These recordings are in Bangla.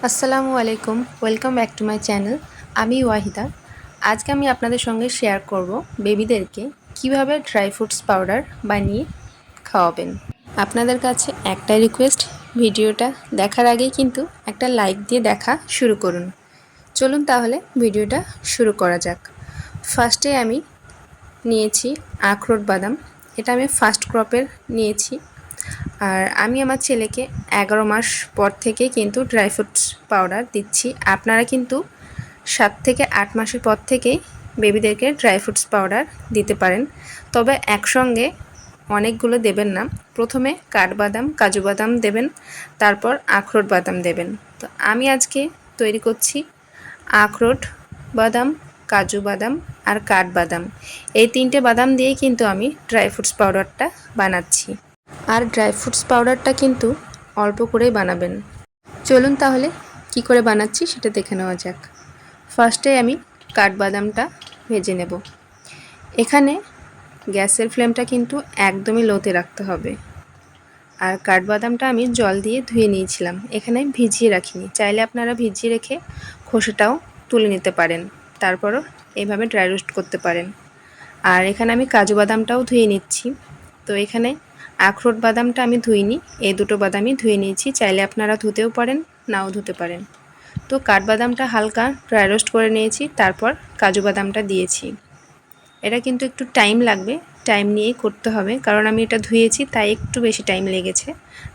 আসসালামু আলাইকুম, welcome back to my channel. আমি ওয়াহিদা। আজকে আমি আপনাদের সঙ্গে শেয়ার করব বেবিদেরকে কিভাবে ড্রাই ফ্রুটস পাউডার বানিয়ে খাওয়াবেন। আপনাদের কাছে একটাই রিকোয়েস্ট, ভিডিওটা দেখার আগেই কিন্তু একটা লাইক দিয়ে দেখা শুরু করুন। চলুন তাহলে ভিডিওটা শুরু করা যাক। ফার্স্টে আমি নিয়েছি আখরোট বাদাম। এটা আমি ফার্স্ট ক্রপের নিয়েছি। আর আমি আমার ছেলেকে 11 মাস পর থেকে কিন্তু ড্রাই ফ্রুটস পাউডার দিচ্ছি। আপনারা কিন্তু 7 থেকে 8 মাসের পর থেকেই বেবিদেরকে ড্রাই ফ্রুটস পাউডার দিতে পারেন। তবে একসঙ্গে অনেকগুলো দেবেন না। প্রথমে কাঠবাদাম, কাজু বাদাম দেবেন, তারপর আখরোট বাদাম দেবেন। তো আমি আজকে তৈরি করছি আখরোট বাদাম, কাজু বাদাম আর কাঠবাদাম। এই 3টে বাদাম দিয়েই কিন্তু আমি ড্রাই ফ্রুটস পাউডারটা বানাচ্ছি। আর ড্রাই ফ্রুটস পাউডারটা কিন্তু অল্প করেই বানাবেন। চলুন তাহলে কি করে বানাচ্ছি সেটা দেখে নেওয়া যাক। ফার্স্টে আমি কাঠবাদামটা ভেজে নেব। এখানে গ্যাসের ফ্লেমটা কিন্তু একদমই লোতে রাখতে হবে। আর কাঠবাদামটা আমি জল দিয়ে ধুয়ে নিয়েছিলাম, এখানে ভিজিয়ে রাখিনি। চাইলে আপনারা ভিজিয়ে রেখে খোসাটাও তুলে নিতে পারেন, তারপরও এইভাবে ড্রাই রোস্ট করতে পারেন। আর এখানে আমি কাজু বাদামটাও ধুয়ে নিচ্ছি। তো এখানে আখরোট বাদামটা আমি ধুইনি, এই দুটো বাদামই ধুয়ে নিয়েছি। চাইলে আপনারা ধুতেও পারেন, নাও ধুতে পারেন। তো কাঠবাদামটা হালকা ড্রাই রোস্ট করে নিয়েছি, তারপর কাজু বাদামটা দিয়েছি। এটা কিন্তু একটু টাইম লাগবে, টাইম নিয়েই করতে হবে, কারণ আমি এটা ধুয়েছি তাই একটু বেশি টাইম লেগেছে।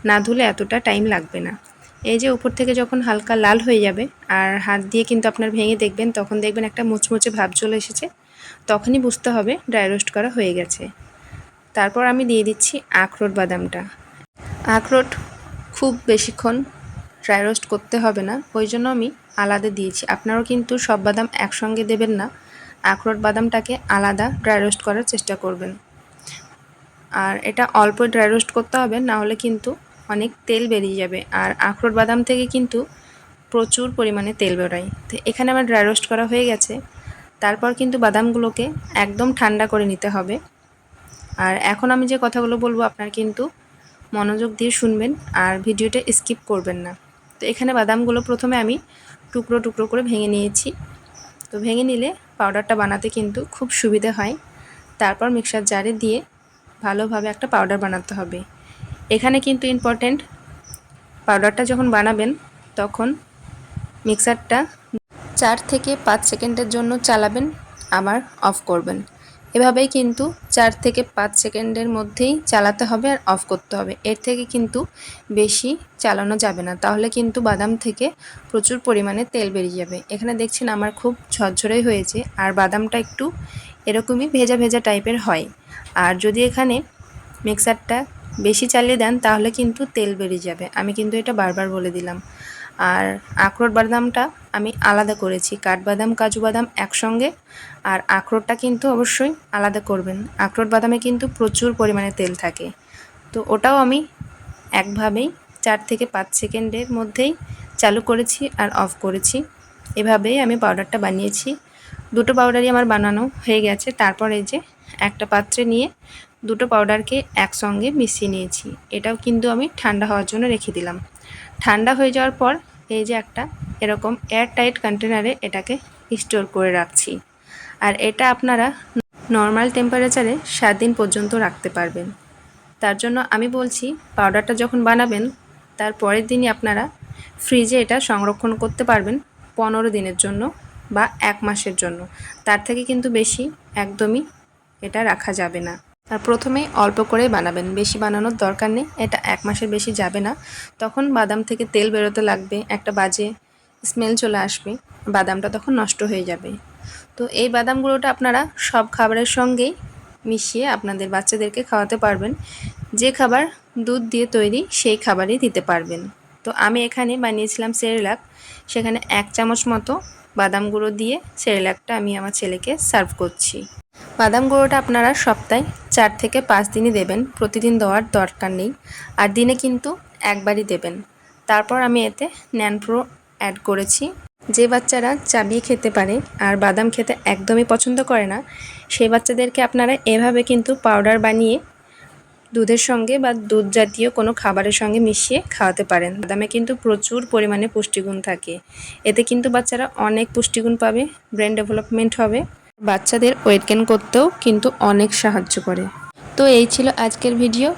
না ধুলে এতটা টাইম লাগবে না। এই যে উপর থেকে যখন হালকা লাল হয়ে যাবে আর হাত দিয়ে কিন্তু আপনার ভেঙে দেখবেন, তখন দেখবেন একটা মুচমুচে ভাব চলে এসেছে, তখনই বুঝতে হবে ড্রাই রোস্ট করা হয়ে গেছে। তারপর আমি দিয়ে দিচ্ছি আখরোট বাদামটা। আখরোট খুব বেশিক্ষণ ড্রাই রোস্ট করতে হবে না, ওই জন্য আমি আলাদা দিয়েছি। আপনারাও কিন্তু সব বাদাম একসঙ্গে দেবেন না, আখরোট বাদামটাকে আলাদা ড্রাই রোস্ট করার চেষ্টা করবেন। আর এটা অল্প ড্রাই রোস্ট করতে হবে, না হলে কিন্তু অনেক তেল বেরিয়ে যাবে। আর আখরোট বাদাম থেকে কিন্তু প্রচুর পরিমাণে তেল বেরোয়। তো এখানে আমার ড্রাই রোস্ট করা হয়ে গেছে। তারপর কিন্তু বাদামগুলোকে একদম ঠান্ডা করে নিতে হবে। আর এখন আমি যে কথাগুলো বলবো আপনারা কিন্তু মনোযোগ দিয়ে শুনবেন আর ভিডিওটা স্কিপ করবেন না। তো এখানে বাদামগুলো প্রথমে আমি টুকরো টুকরো করে ভেঙে নিয়েছি। তো ভেঙে নিলে পাউডারটা বানাতে কিন্তু খুব সুবিধা হয়। তারপর মিক্সার জারে দিয়ে ভালোভাবে একটা পাউডার বানাতে হবে। এখানে কিন্তু ইম্পর্ট্যান্ট, পাউডারটা যখন বানাবেন তখন মিক্সারটা 4 থেকে 5 সেকেন্ডের জন্য চালাবেন, আবার অফ করবেন। এভাবেই কিন্তু 4 থেকে 5 সেকেন্ডের মধ্যেই চালাতে হবে আর অফ করতে হবে। এর থেকে কিন্তু বেশি চালানো যাবে না, তাহলে কিন্তু বাদাম থেকে প্রচুর পরিমাণে তেল বেরিয়ে যাবে। এখানে দেখছেন আমার খুব ঝরঝরেই হয়েছে, আর বাদামটা একটু এরকমই ভেজা ভেজা টাইপের হয়। আর যদি এখানে মিক্সারটা বেশি চালিয়ে দেন তাহলে কিন্তু তেল বেরিয়ে যাবে, আমি কিন্তু এটা বারবার বলে দিলাম। আর আখরোট বাদামটা আমি আলাদা করেছি, কাঠবাদাম কাজু বাদাম একসঙ্গে, আর আখরোটটা কিন্তু অবশ্যই আলাদা করবেন। আখরোট বাদামে কিন্তু প্রচুর পরিমাণে তেল থাকে। তো ওটাও আমি একভাবেই 4 থেকে 5 সেকেন্ডের মধ্যেই চালু করেছি আর অফ করেছি। এভাবেই আমি পাউডারটা বানিয়েছি। দুটো পাউডারই আমার বানানো হয়ে গেছে। তারপর এই যে একটা পাত্রে নিয়ে দুটো পাউডারকে একসঙ্গে মিশিয়ে নিয়েছি। এটাও কিন্তু আমি ঠান্ডা হওয়ার জন্য রেখে দিলাম। ঠান্ডা হয়ে যাওয়ার পর এই যে একটা এরকম এয়ার টাইট কন্টেনারে এটাকে স্টোর করে রাখছি। আর এটা আপনারা নর্মাল টেম্পারেচারে 7 দিন পর্যন্ত রাখতে পারবেন। তার জন্য আমি বলছি, পাউডারটা যখন বানাবেন তার পরের দিনই আপনারা ফ্রিজে এটা সংরক্ষণ করতে পারবেন 15 দিনের জন্য বা 1 মাসের জন্য। তার থেকে কিন্তু বেশি একদমই এটা রাখা যাবে না। আর প্রথমে অল্প করেই বানাবেন, বেশি বানানোর দরকার নেই। এটা 1 মাসের বেশি যাবে না, তখন বাদাম থেকে তেল বেরোতে লাগবে, একটা বাজে স্মেল চলে আসবে, বাদামটা তখন নষ্ট হয়ে যাবে। তো এই বাদামগুলোটা আপনারা সব খাবারের সঙ্গেই মিশিয়ে আপনাদের বাচ্চাদেরকে খাওয়াতে পারবেন। যে খাবার দুধ দিয়ে তৈরি সেই খাবারই দিতে পারবেন। তো আমি এখানে বানিয়েছিলাম সেরেলাক, সেখানে 1 চামচ মতো বাদাম গুঁড়ো দিয়ে সেরেলাকটা আমি আমার ছেলেকে সার্ভ করছি। বাদাম গুঁড়োটা আপনারা সপ্তাহে 4 থেকে 5 দিনই দেবেন, প্রতিদিন দেওয়ার দরকার নেই। আর দিনে কিন্তু একবারই দেবেন। তারপর আমি এতে ন্যানপ্রো অ্যাড করেছি। যে বাচ্চারা চাবিয়ে খেতে পারে আর বাদাম খেতে একদমই পছন্দ করে না, সেই বাচ্চাদেরকে আপনারা এভাবে কিন্তু পাউডার বানিয়ে দুধের সঙ্গে বা দুধ জাতীয় কোনো খাবারের সঙ্গে মিশিয়ে খাওয়াতে পারেন। বাদামে কিন্তু প্রচুর পরিমাণে পুষ্টিগুণ থাকে। এতে কিন্তু বাচ্চারা অনেক পুষ্টিগুণ পাবে, ব্রেন ডেভেলপমেন্ট হবে, বাচ্চাদের ওয়েট গেইন করতেও কিন্তু অনেক সাহায্য করে। তো এই ছিল আজকের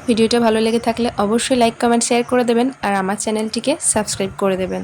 ভিডিওটা ভালো লেগে থাকলে অবশ্যই লাইক, কমেন্ট, শেয়ার করে দেবেন আর আমার চ্যানেলটিকে সাবস্ক্রাইব করে দেবেন।